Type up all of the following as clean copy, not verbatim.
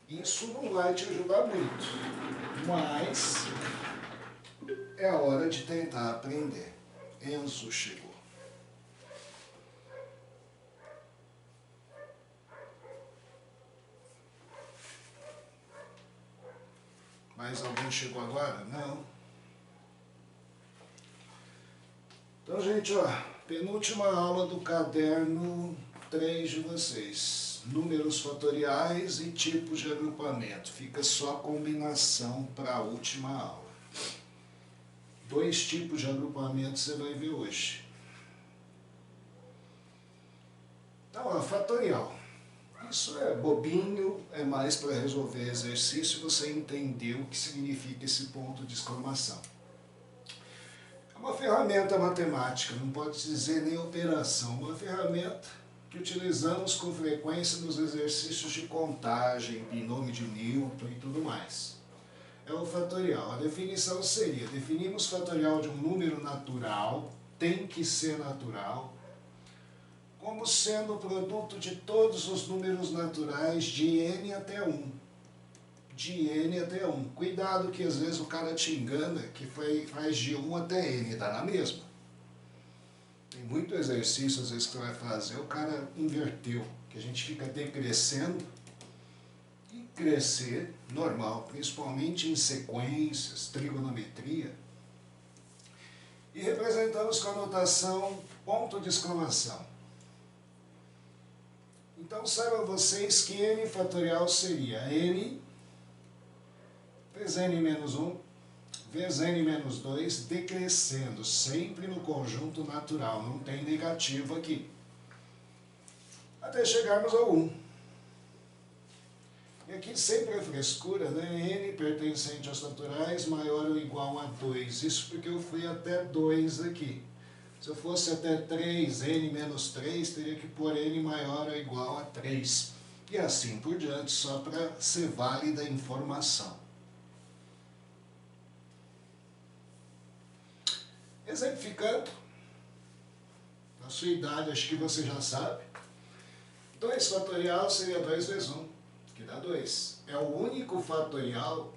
Isso não vai te ajudar muito, mas é a hora de tentar aprender. Enzo chegou. Mais alguém chegou agora? Não. Então, gente, ó, penúltima aula do caderno 3 de vocês. Números fatoriais e tipos de agrupamento. Fica só a combinação para a última aula. 2 tipos de agrupamento você vai ver hoje. Então, ó, fatorial. Isso é bobinho, é mais para resolver exercício e você entender o que significa esse ponto de exclamação. É uma ferramenta matemática, não pode dizer nem operação, uma ferramenta que utilizamos com frequência nos exercícios de contagem, binômio de Newton e tudo mais. É o fatorial. A definição seria, definimos fatorial de um número natural, tem que ser natural, como sendo o produto de todos os números naturais de n até 1. De n até 1. Cuidado que às vezes o cara te engana que faz de 1 até n, dá na mesma. Tem muito exercício às vezes que você vai fazer, o cara inverteu, que a gente fica decrescendo e crescer normal, principalmente em sequências, trigonometria. E representamos com a notação ponto de exclamação. Então saibam vocês que n fatorial seria n vezes n menos 1 vezes n menos 2 decrescendo, sempre no conjunto natural, não tem negativo aqui, até chegarmos ao 1. E aqui sempre é frescura, né? N pertencente aos naturais maior ou igual a 2, isso porque eu fui até 2 aqui. Se eu fosse até 3, n menos 3, teria que pôr n maior ou igual a 3. E assim por diante, só para ser válida a informação. Exemplificando, na sua idade acho que você já sabe, 2 fatorial seria 2 vezes 1, que dá 2. É o único fatorial,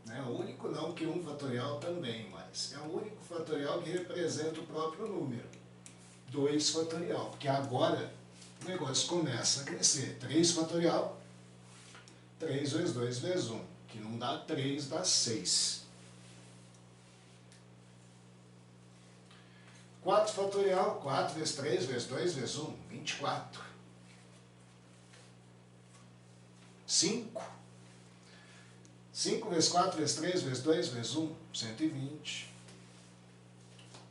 né? O único não, que 1 fatorial também, mas é o único fatorial que representa o próprio número. 2 fatorial, porque agora o negócio começa a crescer. 3 fatorial, 3 vezes 2 vezes 1, que não dá 3, dá 6. 4 fatorial, 4 vezes 3 vezes 2 vezes 1, 24. 5. 5 vezes 4 vezes 3 vezes 2 vezes 1, 120.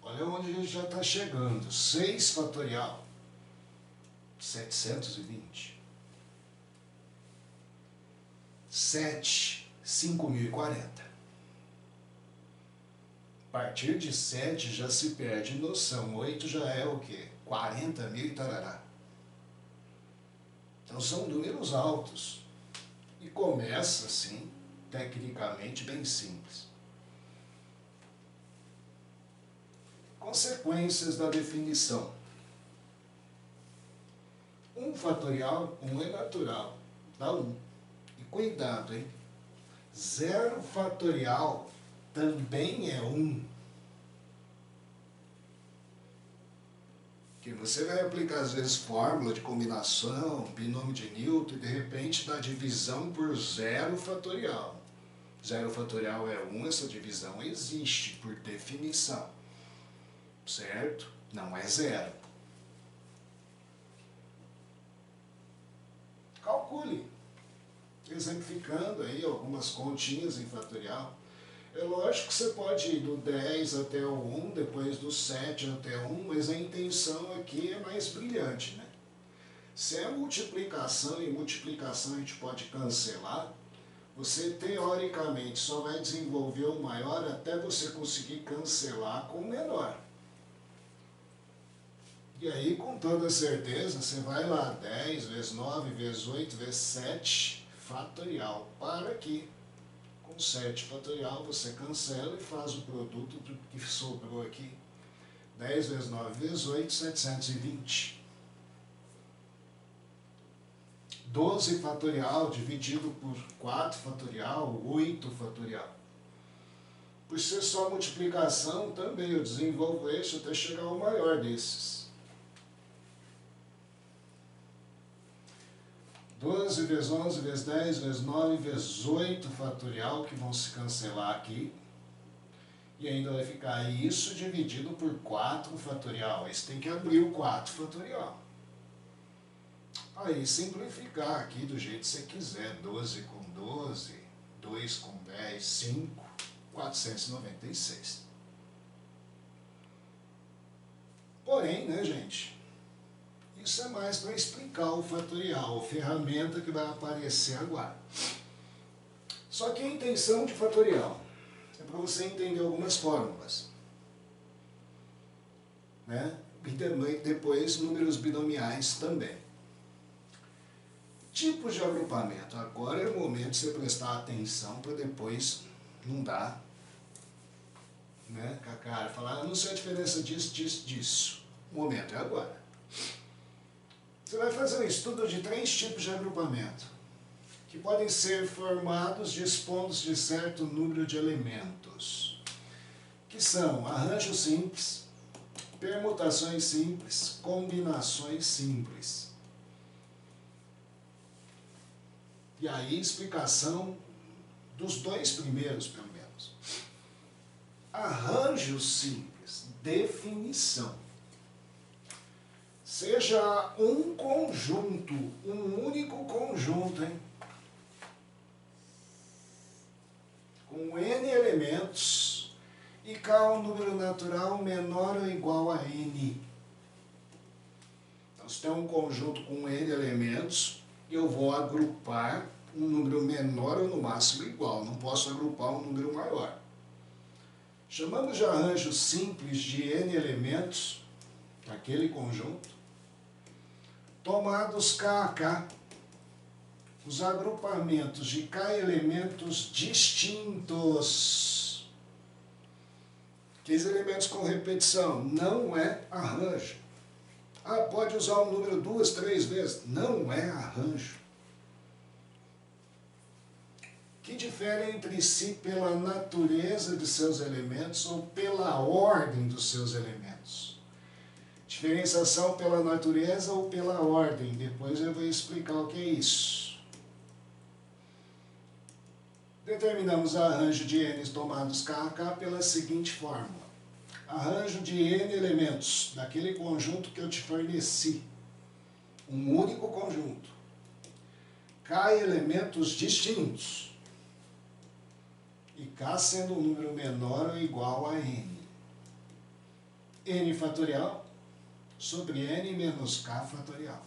Olha onde a gente já está chegando. 6 fatorial, 720. 7, 5040. A partir de 7 já se perde noção. 8 já é o quê? 40 mil e tarará. Então são números altos. E começa assim, tecnicamente bem simples. Consequências da definição. 1 fatorial, 1 é natural, dá 1. E cuidado, hein? 0 fatorial também é 1. Que você vai aplicar às vezes fórmula de combinação, binômio de Newton, e de repente dá divisão por 0 fatorial. 0 fatorial é 1, essa divisão existe por definição. Certo? Não é 0. Calcule. Exemplificando aí algumas continhas em fatorial. É lógico que você pode ir do 10 até o 1, depois do 7 até 1, mas a intenção aqui é mais brilhante, né? Se é multiplicação e multiplicação a gente pode cancelar, você teoricamente só vai desenvolver o maior até você conseguir cancelar com o menor. E aí, com toda certeza, você vai lá, 10 vezes 9 vezes 8 vezes 7 fatorial. Para aqui. Com 7 fatorial, você cancela e faz o produto do que sobrou aqui. 10 vezes 9 vezes 8, 720. 12 fatorial dividido por 4 fatorial, 8 fatorial. Por ser só multiplicação, também eu desenvolvo esse até chegar ao maior desses. 12 vezes 11 vezes 10 vezes 9 vezes 8 fatorial, que vão se cancelar aqui. E ainda vai ficar isso dividido por 4 fatorial. Aí você tem que abrir o 4 fatorial. Aí simplificar aqui do jeito que você quiser. 12 com 12, 2 com 10, 5, 496. Porém, né, gente? Isso é mais para explicar o fatorial, a ferramenta que vai aparecer agora. Só que a intenção de fatorial é para você entender algumas fórmulas, né? E depois números binomiais também. Tipos de agrupamento. Agora é o momento de você prestar atenção para depois não dar, né, com a cara, falar, não sei a diferença disso, disso, disso. O momento é agora. Você vai fazer um estudo de 3 tipos de agrupamento, que podem ser formados dispondo de certo número de elementos, que são arranjos simples, permutações simples, combinações simples. E aí, explicação dos 2 primeiros, pelo menos. Arranjos simples, definição. Seja um conjunto, um único conjunto, hein? Com N elementos e K um número natural menor ou igual a N. Então, se tem um conjunto com N elementos, eu vou agrupar um número menor ou no máximo igual. Não posso agrupar um número maior. Chamamos de arranjo simples de N elementos, aquele conjunto, tomados K a K, os agrupamentos de K elementos distintos. Aqueles elementos com repetição não é arranjo. Ah, pode usar o número 2, 3 vezes. Não é arranjo. Que diferem entre si pela natureza de seus elementos ou pela ordem dos seus elementos. Diferenciação pela natureza ou pela ordem. Depois eu vou explicar o que é isso. Determinamos arranjo de N tomados K a K pela seguinte fórmula. Arranjo de N elementos, daquele conjunto que eu te forneci. Um único conjunto. K elementos distintos. E K sendo um número menor ou igual a N. N fatorial sobre N menos K fatorial.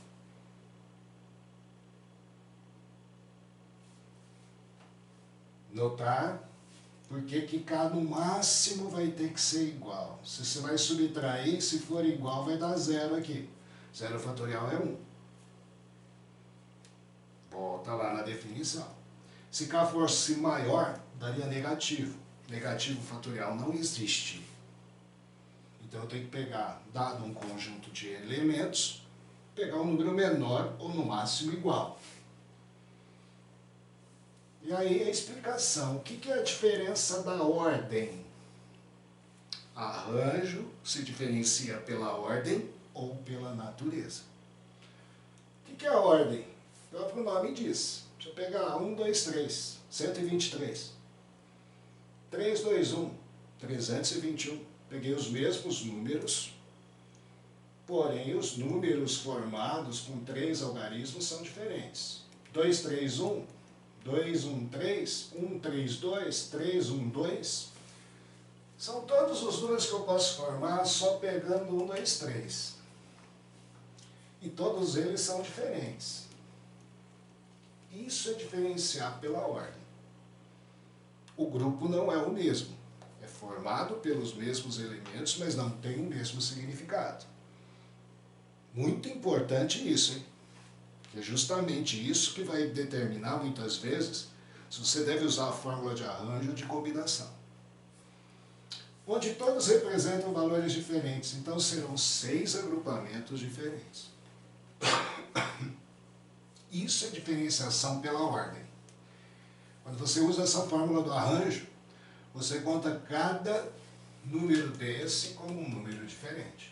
Notar porque que K no máximo vai ter que ser igual. Se você vai subtrair, se for igual, vai dar 0 aqui. 0 fatorial é 1. Volta lá na definição. Se K fosse maior, daria negativo. Negativo fatorial não existe. Então eu tenho que pegar, dado um conjunto de elementos, pegar um número menor ou no máximo igual. E aí a explicação. O que é a diferença da ordem? Arranjo se diferencia pela ordem ou pela natureza. O que é a ordem? O próprio nome diz. Deixa eu pegar 1, 2, 3, 123. 3, 2, 1, 321. Peguei os mesmos números, porém os números formados com 3 algarismos são diferentes. 2, 3, 1, 2, 1, 3, 1, 3, 2, 3, 1, 2. São todos os números que eu posso formar só pegando 1, 2, 3. E todos eles são diferentes. Isso é diferenciar pela ordem. O grupo não é o mesmo. É formado pelos mesmos elementos, mas não tem o mesmo significado. Muito importante isso, hein? Que é justamente isso que vai determinar, muitas vezes, se você deve usar a fórmula de arranjo ou de combinação. Onde todos representam valores diferentes, então serão 6 agrupamentos diferentes. Isso é diferenciação pela ordem. Quando você usa essa fórmula do arranjo, você conta cada número desse como um número diferente.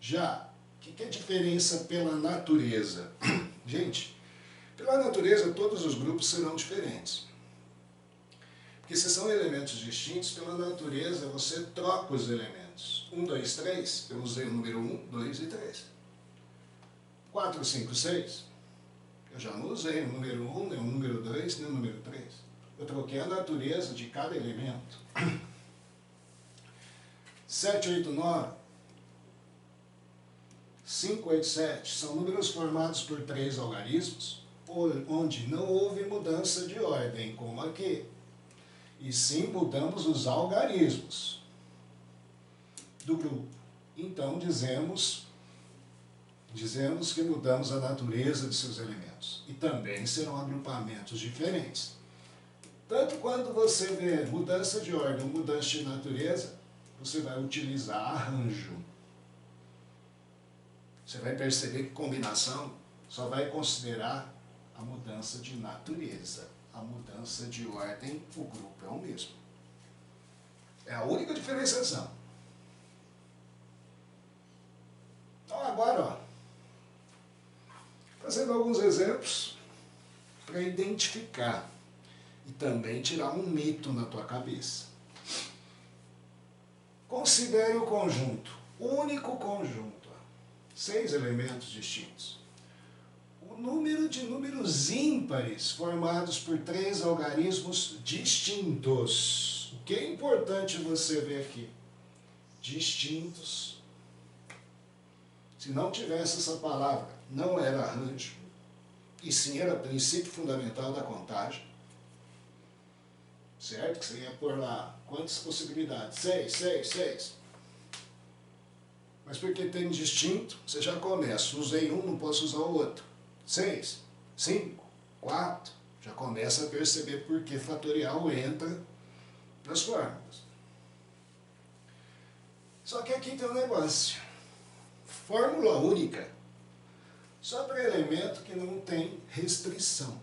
Já, o que é diferença pela natureza? Gente, pela natureza todos os grupos serão diferentes. Porque se são elementos distintos, pela natureza você troca os elementos. 1, 2, 3, eu usei o número 1, 2 e 3. 4, 5, 6, eu já não usei o número 1, nem o número 2, nem o número 3. Eu troquei a natureza de cada elemento. 7, 8, 9, 5, 8, 7 são números formados por 3 algarismos, onde não houve mudança de ordem, como aqui. E sim mudamos os algarismos do grupo. Então dizemos que mudamos a natureza de seus elementos. E também serão agrupamentos diferentes. Tanto quando você vê mudança de ordem ou mudança de natureza, você vai utilizar arranjo. Você vai perceber que combinação só vai considerar a mudança de natureza. A mudança de ordem, o grupo é o mesmo. É a única diferenciação. Então agora, ó, fazendo alguns exemplos para identificar e também tirar um mito na tua cabeça. Considere o conjunto, único conjunto, 6 elementos distintos. O número de números ímpares formados por 3 algarismos distintos. O que é importante você ver aqui? Distintos. Se não tivesse essa palavra, não era arranjo, e sim era princípio fundamental da contagem. Certo? Que você ia pôr lá quantas possibilidades? 6, 6, 6. Mas porque tem distinto, você já começa. Usei um, não posso usar o outro. 6, 5, 4. Já começa a perceber por que fatorial entra nas fórmulas. Só que aqui tem um negócio. Fórmula única só para elemento que não tem restrição.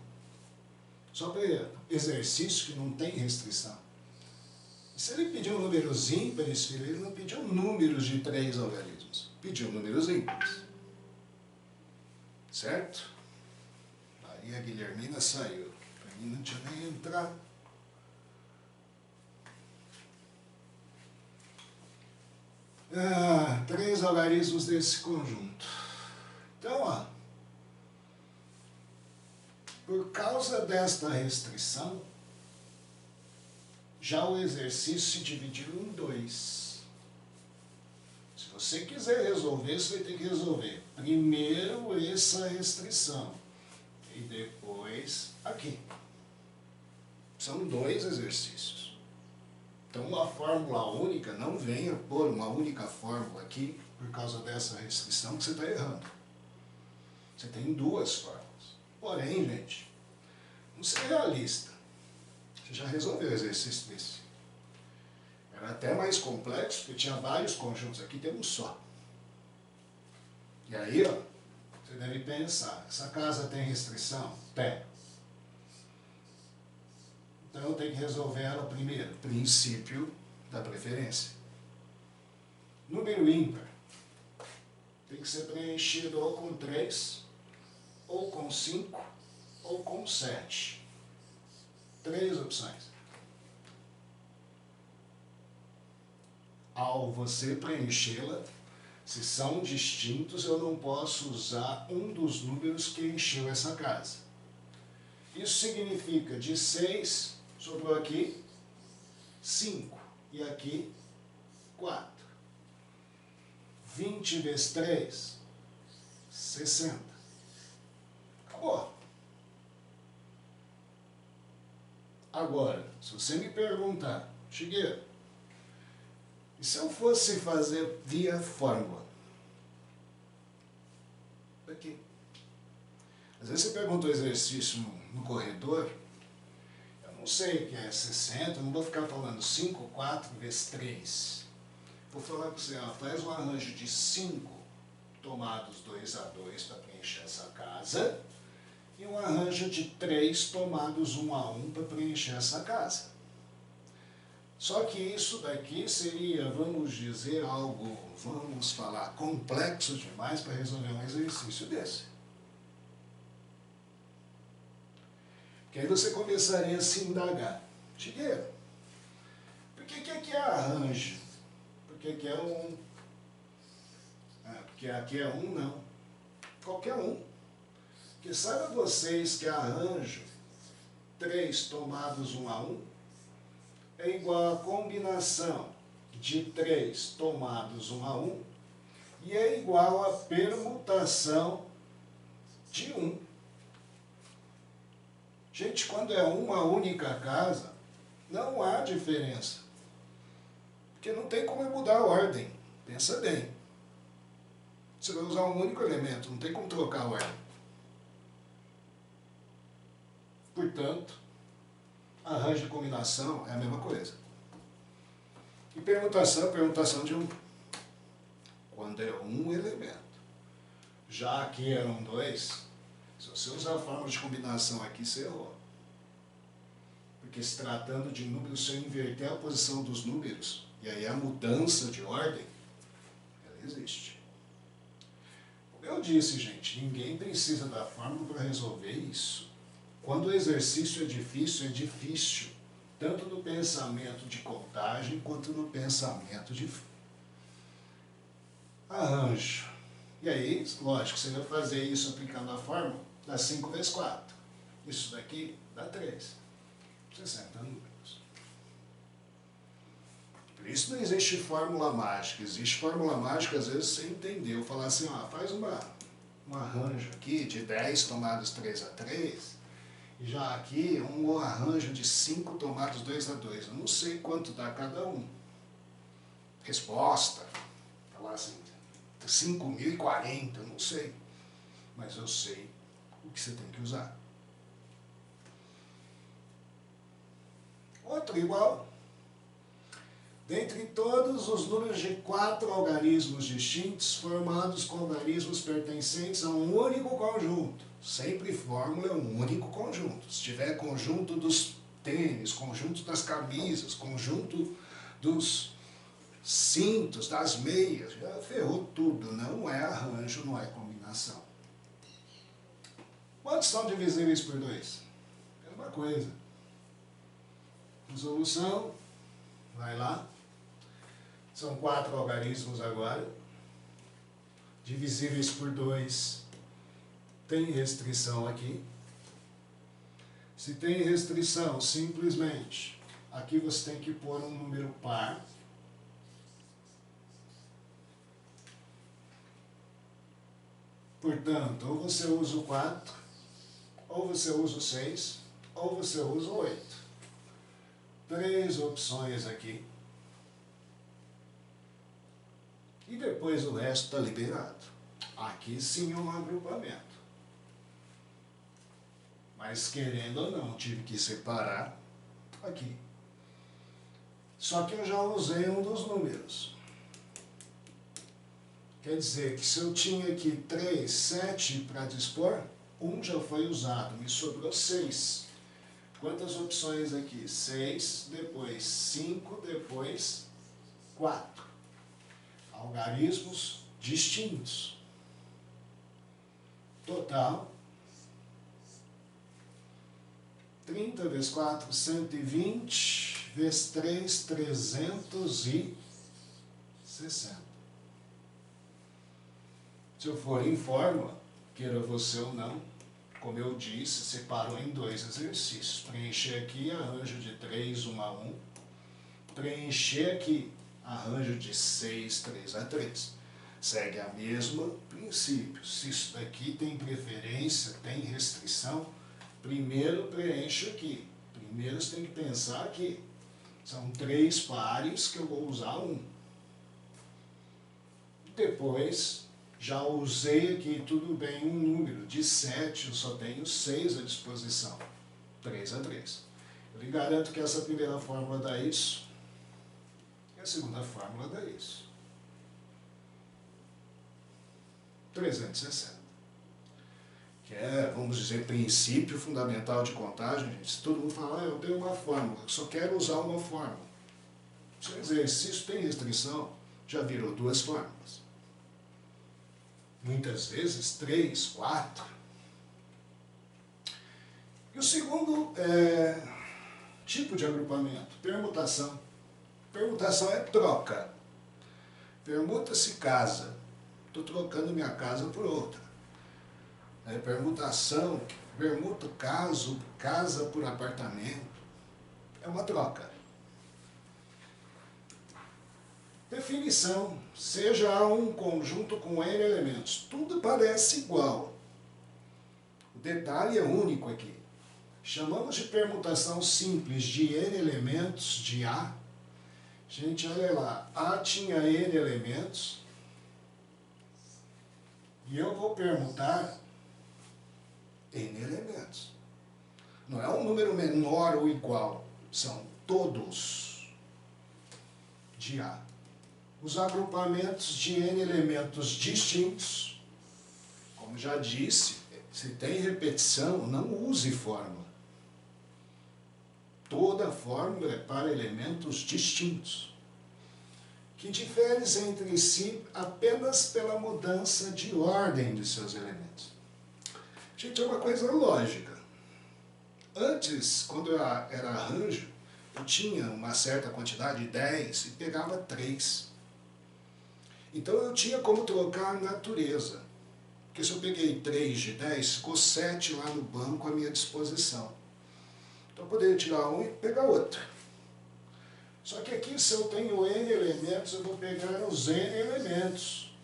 Só para exercício que não tem restrição. Se ele pediu números ímpares, filho, ele não pediu números de 3 algarismos. Pediu números ímpares. Certo? Aí a Guilhermina saiu. Para mim não tinha nem entrado. Ah, 3 algarismos desse conjunto. Então, ó, por causa desta restrição, já o exercício se dividiu em 2. Se você quiser resolver, você vai ter que resolver primeiro essa restrição e depois aqui. São 2 exercícios. Então, uma fórmula única, não venha pôr uma única fórmula aqui por causa dessa restrição que você está errando. Você tem 2 fórmulas. Porém, gente, não seja realista. Você já resolveu o exercício desse. Era até mais complexo, porque tinha vários conjuntos, aqui tem um só. E aí, ó, você deve pensar, essa casa tem restrição? Tem. Então eu tenho que resolver ela primeiro. Princípio da preferência. Número ímpar tem que ser preenchido ou com 3, ou com 5, ou com 7. 3 opções. Ao você preenchê-la, se são distintos, eu não posso usar um dos números que encheu essa casa. Isso significa de 6, sobrou aqui 5, e aqui 4. 20 vezes 3, 60. Acabou. Agora, se você me perguntar, Shigeru, e se eu fosse fazer via fórmula? Aqui. Às vezes você pergunta o exercício no corredor, eu não sei o que é 60, eu não vou ficar falando 5, 4 vezes 3. Vou falar para você, ó, faz um arranjo de 5 tomados 2 a 2 para preencher preencher essa casa, e um arranjo de 3 tomados 1 a 1 para preencher essa casa. Só que isso daqui seria, vamos dizer, algo, vamos falar, complexo demais para resolver um exercício desse. Porque aí você começaria a se indagar. Chigueiro, por que aqui é arranjo? Por que aqui é um? Porque aqui é um não. Qualquer um. Porque saiba vocês que arranjo 3 tomados 1 a 1 é igual a combinação de 3 tomados 1 a 1 e é igual a permutação de 1. Gente, quando é uma única casa, não há diferença. Porque não tem como mudar a ordem. Pensa bem. Você vai usar um único elemento, não tem como trocar a ordem. Portanto, arranjo de combinação é a mesma coisa. E permutação de 1. Quando é um elemento. Já aqui eram 2, se você usar a fórmula de combinação aqui, você errou. Porque se tratando de números, se eu inverter a posição dos números, e aí a mudança de ordem, ela existe. Como eu disse, gente, ninguém precisa da fórmula para resolver isso. Quando o exercício é difícil, tanto no pensamento de contagem, quanto no pensamento de arranjo. E aí, lógico, você vai fazer isso aplicando a fórmula, dá 5 vezes 4. Isso daqui dá 3. 60 números. Por isso não existe fórmula mágica. Existe fórmula mágica, às vezes, você entendeu. Falar assim, ó, faz um arranjo aqui de 10 tomados 3 a 3, e já aqui um arranjo de 5 tomados 2 a 2. Eu não sei quanto dá cada um. Resposta, falar assim, 5.040, eu não sei. Mas eu sei o que você tem que usar. Outro igual. Dentre todos os números de 4 algarismos distintos, formados com algarismos pertencentes a um único conjunto. Sempre fórmula é um único conjunto. Se tiver conjunto dos tênis, conjunto das camisas, conjunto dos cintos, das meias, já ferrou tudo. Não é arranjo, não é combinação. Quantos são divisíveis por 2? Mesma coisa. Resolução, vai lá. São 4 algarismos agora. Divisíveis por 2. Tem restrição aqui. Se tem restrição, simplesmente, aqui você tem que pôr um número par. Portanto, ou você usa o 4, ou você usa o 6, ou você usa o 8. 3 opções aqui. E depois o resto está liberado. Aqui sim é um agrupamento. Mas querendo ou não, tive que separar aqui. Só que eu já usei um dos números. Quer dizer que se eu tinha aqui 3, 7 para dispor, 1 já foi usado, me sobrou 6. Quantas opções aqui? 6, depois 5, depois 4. Algarismos distintos. Total, 30 vezes 4, 120, vezes 3, 360. Se eu for em fórmula, queira você ou não, como eu disse, separou em 2 exercícios. Preencher aqui, arranjo de 3, 1 a 1. Preencher aqui, arranjo de 6, 3 a 3. Segue a mesma princípio. Se isso daqui tem preferência, tem restrição, primeiro preencho aqui. Primeiro você tem que pensar aqui. São 3 pares que eu vou usar 1. Depois, já usei aqui, tudo bem, um número de 7, eu só tenho 6 à disposição. 3 a 3. Eu lhe garanto que essa primeira fórmula dá isso. E a segunda fórmula dá isso. 360. que é, vamos dizer, princípio fundamental de contagem, gente. Se todo mundo fala, eu tenho uma fórmula, eu só quero usar uma fórmula. Se o exercício tem restrição, já virou 2 fórmulas. Muitas vezes 3, 4. E o segundo tipo de agrupamento, permutação. Permutação é troca. Permuta-se casa. Estou trocando minha casa por outra. Permutação, permuta casa por apartamento. É uma troca. Definição, seja um conjunto com N elementos. Tudo parece igual. O detalhe é único aqui. Chamamos de permutação simples de N elementos de A. Gente, olha lá, A tinha N elementos. E eu vou permutar N elementos. Não é um número menor ou igual. São todos de A. Os agrupamentos de N elementos distintos, como já disse, se tem repetição, não use fórmula. Toda fórmula é para elementos distintos, que diferem entre si apenas pela mudança de ordem de seus elementos. Gente, é uma coisa lógica. Antes, quando eu era arranjo, eu tinha uma certa quantidade, 10, e pegava 3. Então eu tinha como trocar a natureza. Porque se eu peguei 3 de 10, ficou 7 lá no banco à minha disposição. Então eu poderia tirar um e pegar outro. Só que aqui, se eu tenho N elementos, eu vou pegar os N elementos.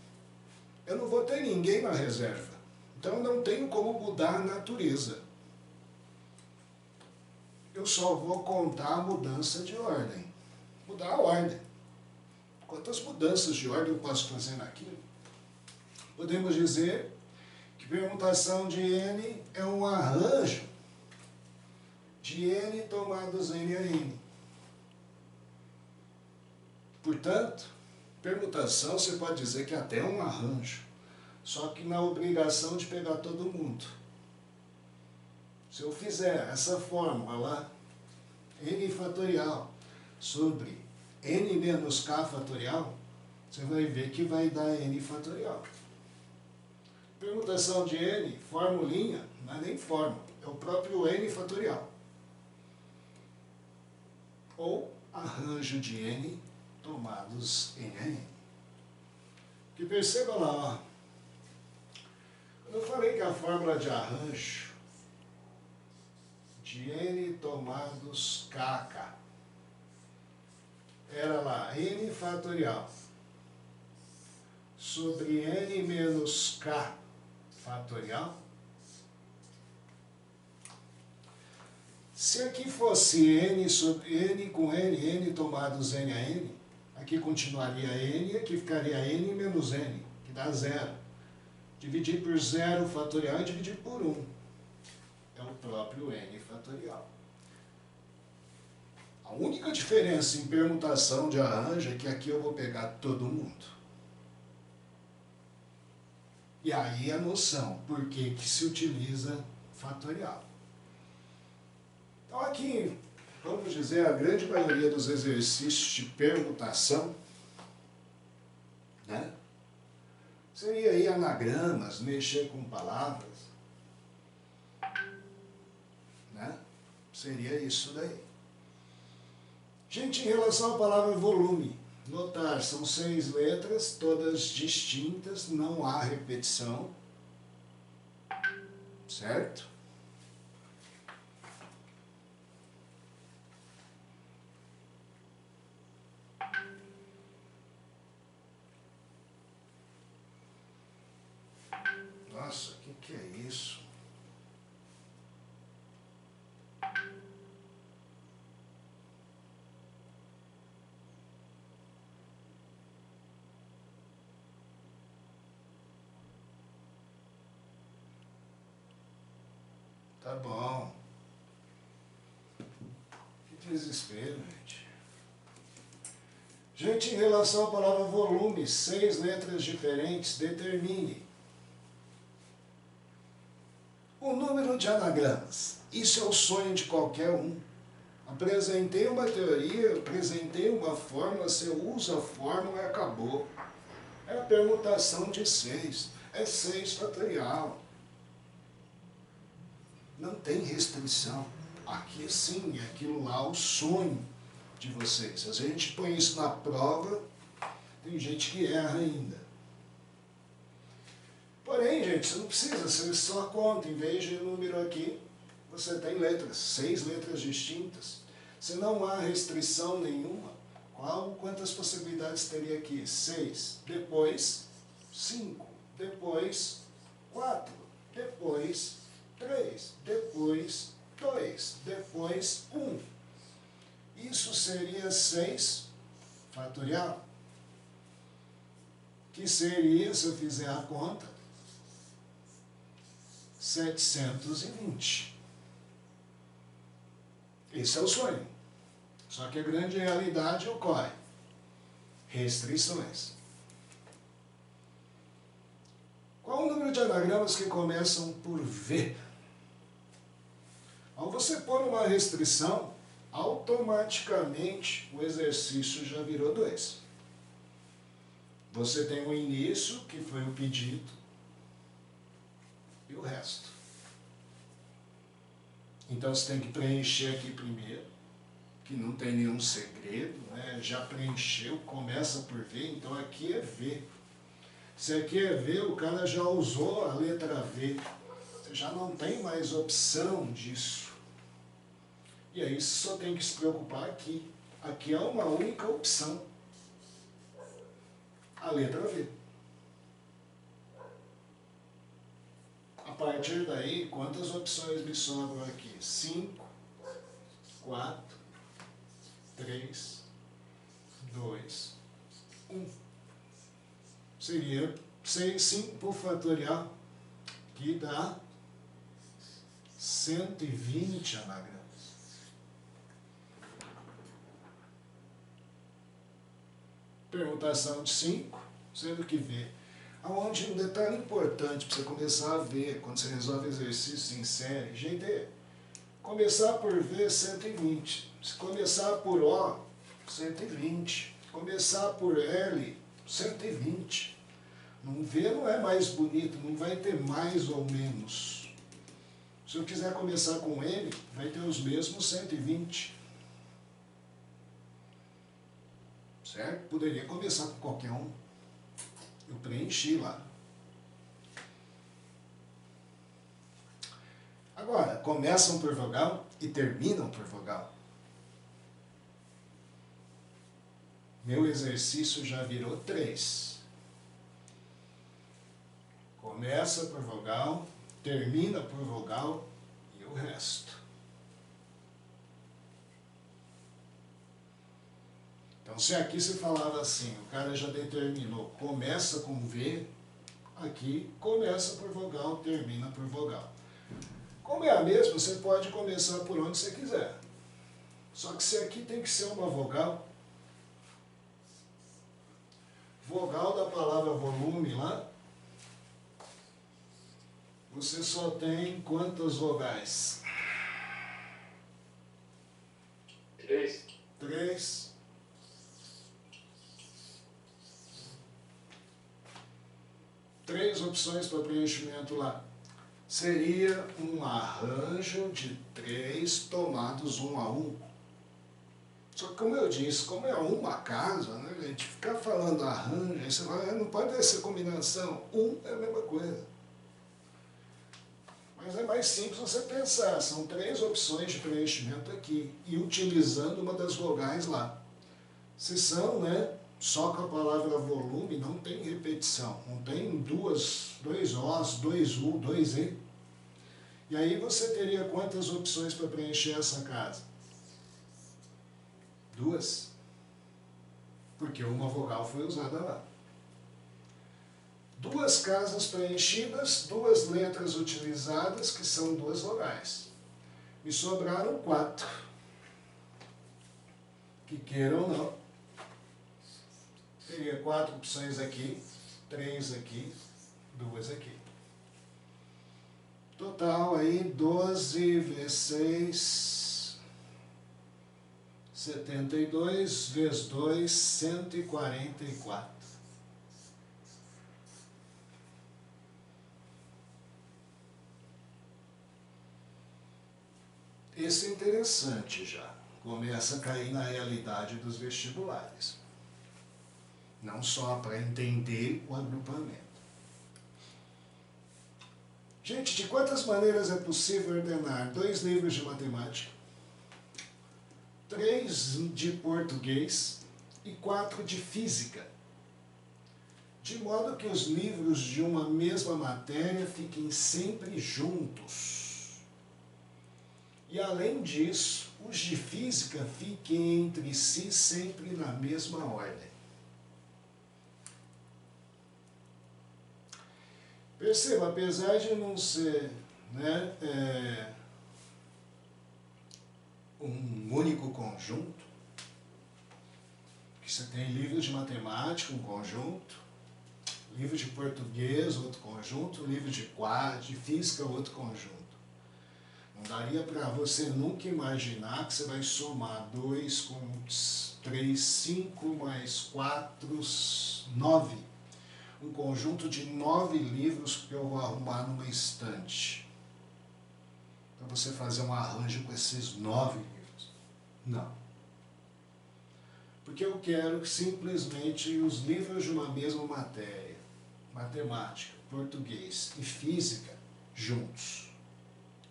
Eu não vou ter ninguém na reserva. Então eu não tenho como mudar a natureza. Eu só vou contar a mudança de ordem. Mudar a ordem. Quantas mudanças de ordem eu posso fazer naquilo? Podemos dizer que permutação de N é um arranjo de N tomados N a N. Portanto, permutação você pode dizer que até é um arranjo, só que na obrigação de pegar todo mundo. Se eu fizer essa fórmula lá, N fatorial sobre N menos K fatorial, você vai ver que vai dar N fatorial. Permutação de N, formulinha, não é nem fórmula, é o próprio N fatorial. Ou arranjo de N tomados N a N. Que perceba lá, ó. Quando eu falei que a fórmula de arranjo de N tomados KK era lá N fatorial sobre N menos K fatorial. Se aqui fosse N sobre N com N tomados N a N, aqui continuaria N e aqui ficaria N menos N, que dá 0. Dividir por 0 fatorial e dividir por 1. É o próprio N fatorial. A única diferença em permutação de arranjo é que aqui eu vou pegar todo mundo. E aí a noção, por que que se utiliza fatorial. Então aqui, vamos dizer, a grande maioria dos exercícios de permutação, né, seria aí anagramas, mexer com palavras, né, seria isso daí. Gente, em relação à palavra volume, notar, são 6 letras, todas distintas, não há repetição, certo? Nossa, o que é isso? Tá bom. Que desespero, gente. Gente, em relação à palavra volume, 6 letras diferentes, determine. O número de anagramas. Isso é o sonho de qualquer um. Apresentei uma teoria, apresentei uma fórmula, você usa a fórmula e acabou. É a permutação de 6. É 6 fatorial. Não tem restrição. Aqui sim, é aquilo lá, o sonho de vocês. Se a gente põe isso na prova, tem gente que erra ainda. Porém, gente, você não precisa, você só conta, em vez de número aqui, você tem letras, 6 letras distintas. Se não há restrição nenhuma, quantas possibilidades teria aqui? 6, depois 5, depois 4, depois 3, depois 2, depois 1. Isso seria 6 fatorial, que seria, se eu fizer a conta, 720. Esse é o sonho. Só que a grande realidade ocorre. Restrições. Qual o número de anagramas que começam por V? Ao você pôr uma restrição, automaticamente o exercício já virou 2. Você tem o início, que foi o pedido, e o resto. Então você tem que preencher aqui primeiro, que não tem nenhum segredo, né? Já preencheu, começa por V, então aqui é V. Se aqui é V, o cara já usou a letra V. Você já não tem mais opção disso. E aí você só tem que se preocupar aqui. Aqui é uma única opção. A letra V. A partir daí, quantas opções me sobram aqui? 5, 4, 3, 2, 1. Seria 5 por fatorial, que dá 120 anagramas. Permutação de 5, sendo que V. Aonde um detalhe importante para você começar a ver, quando você resolve exercícios em série, gente, começar por V, 120. Se começar por O, 120. Começar por L, 120. No V não é mais bonito, não vai ter mais ou menos. Se eu quiser começar com M, vai ter os mesmos 120. Certo? Poderia começar com qualquer um. Eu preenchi lá. Agora, começam por vogal e terminam por vogal. Meu exercício já virou 3. Começa por vogal, termina por vogal e o resto. Então, se aqui se falava assim, o cara já determinou, começa com V, aqui começa por vogal, termina por vogal. Como é a mesma, você pode começar por onde você quiser. Só que se aqui tem que ser uma vogal, vogal da palavra volume lá, você só tem quantas vogais? 3. 3. Três opções para preenchimento lá. Seria um arranjo de 3 tomados 1 a 1. Só que, como eu disse, como é uma casa, né, gente, ficar falando arranjo, aí você fala, não pode ser combinação. É a mesma coisa. Mas é mais simples você pensar, são 3 opções de preenchimento aqui, e utilizando uma das vogais lá. Se são, né, só com a palavra volume, não tem repetição, não tem dois Os, 2 U, 2 E. E aí você teria quantas opções para preencher essa casa? 2. Porque uma vogal foi usada lá. 2 casas preenchidas, 2 letras utilizadas, que são 2 vogais. Me sobraram 4. Que queiram ou não. Teria 4 opções aqui, 3 aqui, 2 aqui. Total aí 12 vezes 6, 72 vezes 2, 144. Esse é interessante já. Começa a cair na realidade dos vestibulares. Não só para entender o agrupamento. Gente, de quantas maneiras é possível ordenar 2 livros de matemática, 3 de português e 4 de física? De modo que os livros de uma mesma matéria fiquem sempre juntos. E além disso, os de física fiquem entre si sempre na mesma ordem. Perceba, apesar de não ser, né, um único conjunto, que você tem livros de matemática, um conjunto, livro de português, outro conjunto, livro de física, outro conjunto. Não daria para você nunca imaginar que você vai somar 2 com 3, 5, mais 4, 9. Um conjunto de 9 livros que eu vou arrumar numa estante. Para você fazer um arranjo com esses 9 livros. Não. Porque eu quero que simplesmente os livros de uma mesma matéria, matemática, português e física, juntos.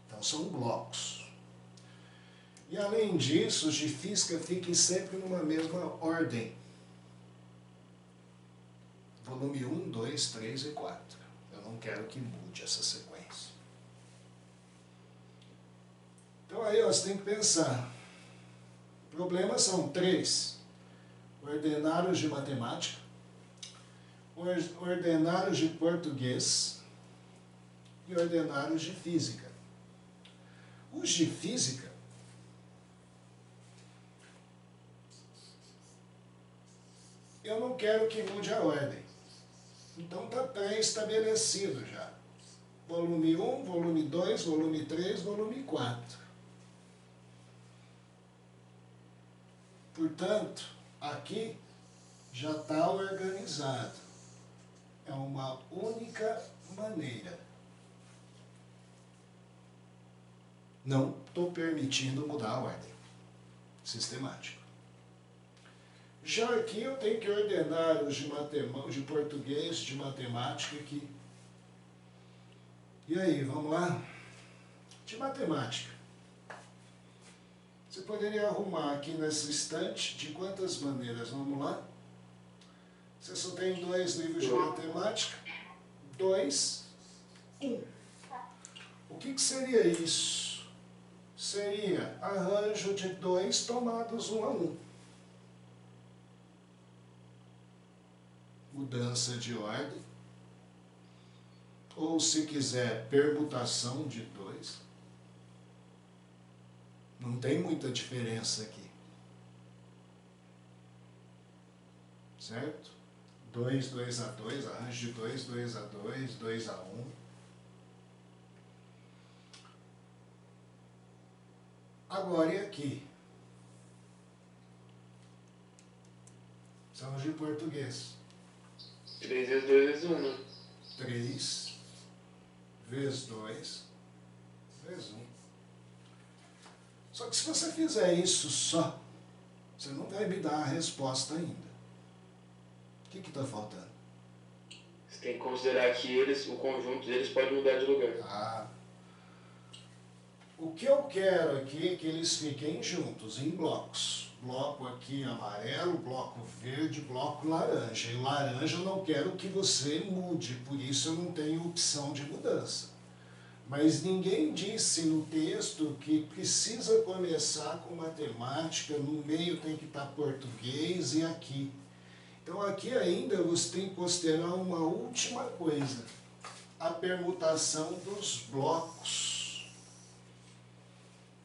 Então são blocos. E além disso, os de física fiquem sempre numa mesma ordem. Volume 1, 2, 3 e 4. Eu não quero que mude essa sequência. Então aí você tem que pensar. Problemas são 3. Ordenar os de matemática, ordenar os de português e ordenar os de física. Os de física eu não quero que mude a ordem. Então está pré-estabelecido já. Volume 1, volume 2, volume 3, volume 4. Portanto, aqui já está organizado. É uma única maneira. Não estou permitindo mudar a ordem. Sistemático. Já aqui eu tenho que ordenar os de português, de matemática aqui. E aí, vamos lá? De matemática. Você poderia arrumar aqui nessa estante de quantas maneiras? Vamos lá? Você só tem 2 livros de matemática. 2, 1. O que seria isso? Seria arranjo de 2 tomados 1 a 1. Mudança de ordem, ou se quiser, permutação de 2. Não tem muita diferença aqui. Certo? 2, 2 a 2, arranjo de 2, 2 a 2, 2 a 1. Agora, e aqui? São os de português. 3 vezes 2 vezes 1, né? 3 vezes 2 vezes 1. Só que se você fizer isso só, você não vai me dar a resposta ainda. O que está faltando? Você tem que considerar que o conjunto deles pode mudar de lugar. O que eu quero aqui é que eles fiquem juntos, em blocos. Bloco aqui amarelo, bloco verde, bloco laranja. E laranja eu não quero que você mude, por isso eu não tenho opção de mudança. Mas ninguém disse no texto que precisa começar com matemática, no meio tem que estar português e aqui. Então aqui ainda você tem que considerar uma última coisa, a permutação dos blocos.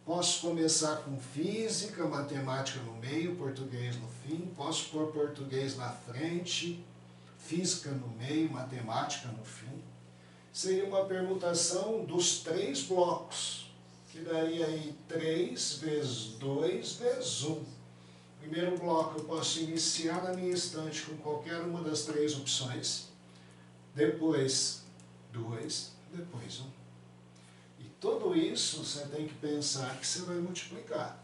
Posso começar com física, matemática no meio, português no fim. Posso pôr português na frente, física no meio, matemática no fim. seria uma permutação dos 3 blocos, que daria aí 3 vezes 2 vezes 1. Primeiro bloco eu posso iniciar na minha estante com qualquer uma das 3 opções, depois 2, depois 1. E tudo isso você tem que pensar que você vai multiplicar.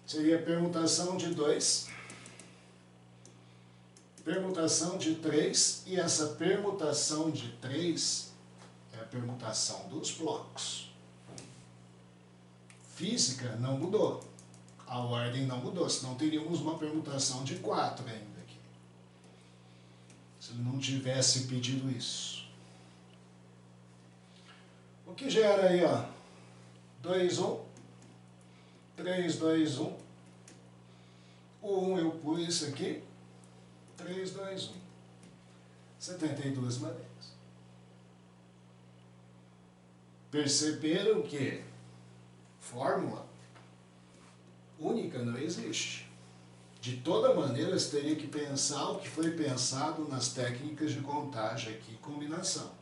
Seria permutação de 2, permutação de 3, e essa permutação de 3 é a permutação dos blocos. Física não mudou, a ordem não mudou, senão teríamos uma permutação de 4 ainda aqui, se ele não tivesse pedido isso. O que gera aí, ó, 2, 1, 3, 2, 1, o 1 eu pus aqui, 3, 2, 1, 72 maneiras. Perceberam que fórmula única não existe. De toda maneira, você teria que pensar o que foi pensado nas técnicas de contagem aqui, combinação.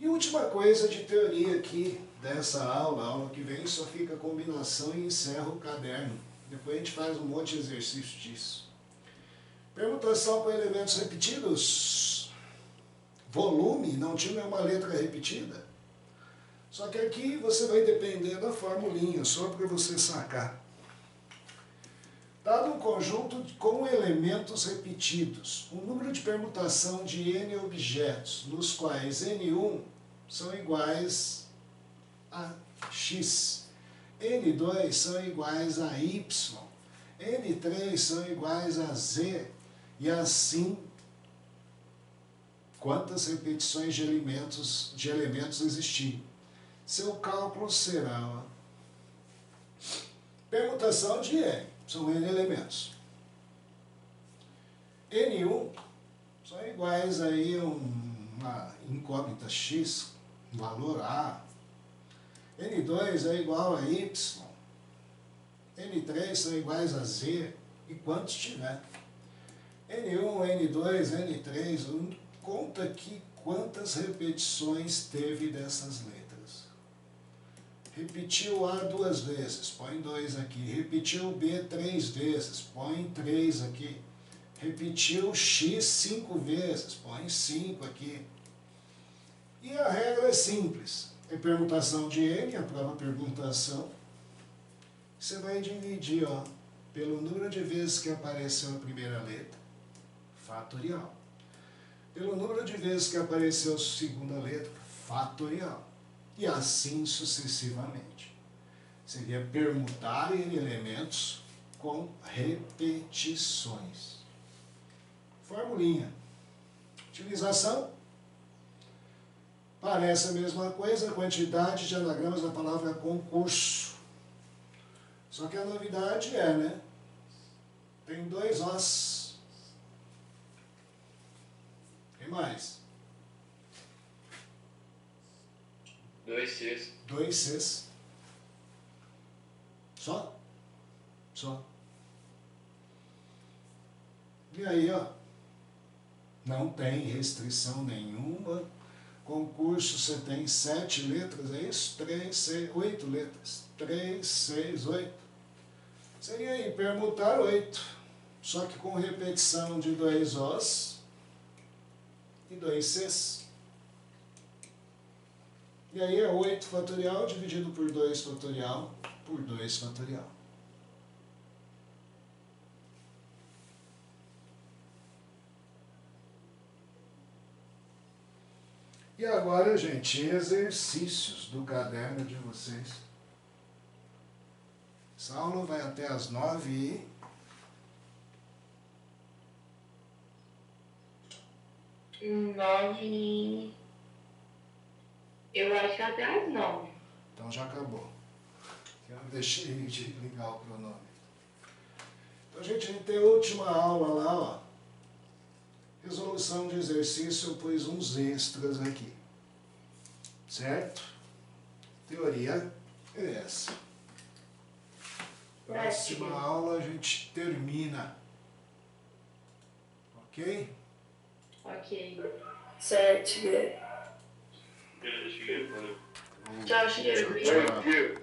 E última coisa de teoria aqui dessa aula, a aula que vem só fica combinação e encerra o caderno. Depois a gente faz um monte de exercício disso. Permutação com elementos repetidos. Volume não tinha nenhuma letra repetida. Só que aqui você vai depender da formulinha, só para você sacar. Dado um conjunto com elementos repetidos, um número de permutação de n objetos, nos quais n1 são iguais a x, n2 são iguais a y, n3 são iguais a z, e assim, quantas repetições de elementos existirem. Seu cálculo será, ó, permutação de n, são n elementos. N1 são iguais aí a uma incógnita x, um valor a. N2 é igual a y. N3 são iguais a z, e quantos tiver. N1, N2, N3, conta aqui quantas repetições teve dessas letras. Repetiu A 2 vezes, põe 2 aqui. Repetiu B 3 vezes, põe 3 aqui. Repetiu X 5 vezes, põe 5 aqui. E a regra é simples. É permutação de N, a prova permutação. Você vai dividir, ó, pelo número de vezes que apareceu a primeira letra, fatorial. Pelo número de vezes que apareceu a segunda letra, fatorial. E assim sucessivamente. Seria permutar em elementos com repetições. Formulinha. Utilização. Parece a mesma coisa, a quantidade de anagramas da palavra concurso. Só que a novidade é, né? Tem 2 Os. Tem mais? 2 Cs. 2 Cs. Só? Só. E aí, ó. Não tem restrição nenhuma. Concurso você tem 7 letras, é isso? 3, 6, 8 letras. 3, 6, 8. Seria aí, permutar 8. Só que com repetição de 2 Os e 2 Cs. E aí é 8 fatorial dividido por 2 fatorial por 2 fatorial. E agora, gente, exercícios do caderno de vocês. Essa aula vai até às 9h. Eu acho que até às 9. Então já acabou. Eu deixei de ligar o cronômetro. Então, gente, a gente tem a última aula lá, ó. Resolução de exercício, eu pus uns extras aqui. Certo? Teoria é essa. Próxima aula a gente termina. Ok? Ok. Certo, Shigeru. Beleza, Shigeru, valeu. Tchau, Shigeru. Tchau. Tchau.